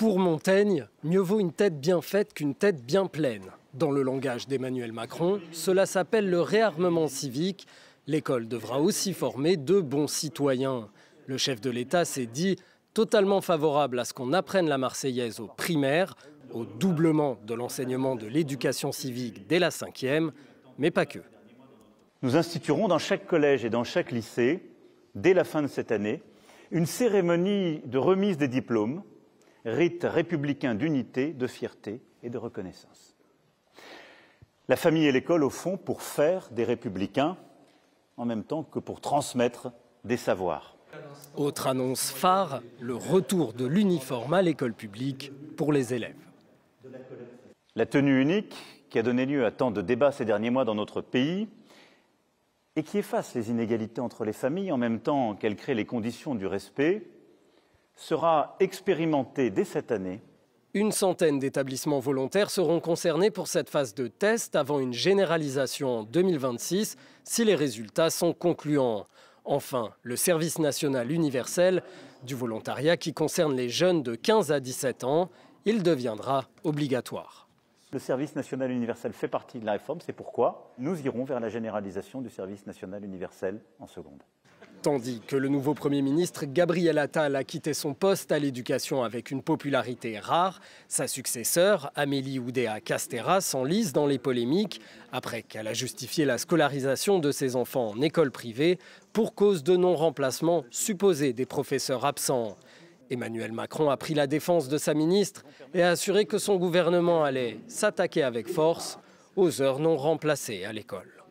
Pour Montaigne, mieux vaut une tête bien faite qu'une tête bien pleine. Dans le langage d'Emmanuel Macron, cela s'appelle le réarmement civique. L'école devra aussi former de bons citoyens. Le chef de l'État s'est dit totalement favorable à ce qu'on apprenne la Marseillaise aux primaires, au doublement de l'enseignement de l'éducation civique dès la 5e, mais pas que. Nous instituerons dans chaque collège et dans chaque lycée, dès la fin de cette année, une cérémonie de remise des diplômes, rite républicain d'unité, de fierté et de reconnaissance. La famille et l'école, au fond, pour faire des républicains, en même temps que pour transmettre des savoirs. Autre annonce phare, le retour de l'uniforme à l'école publique pour les élèves. La tenue unique, qui a donné lieu à tant de débats ces derniers mois dans notre pays, et qui efface les inégalités entre les familles en même temps qu'elle crée les conditions du respect, sera expérimentée dès cette année. Une centaine d'établissements volontaires seront concernés pour cette phase de test avant une généralisation en 2026 si les résultats sont concluants. Enfin, le service national universel du volontariat qui concerne les jeunes de 15 à 17 ans, il deviendra obligatoire. Le service national universel fait partie de la réforme, c'est pourquoi nous irons vers la généralisation du service national universel en seconde. Tandis que le nouveau Premier ministre Gabriel Attal a quitté son poste à l'éducation avec une popularité rare, sa successeur, Amélie Oudéa-Castéra, s'enlise dans les polémiques après qu'elle a justifié la scolarisation de ses enfants en école privée pour cause de non-remplacement supposé des professeurs absents. Emmanuel Macron a pris la défense de sa ministre et a assuré que son gouvernement allait s'attaquer avec force aux heures non remplacées à l'école.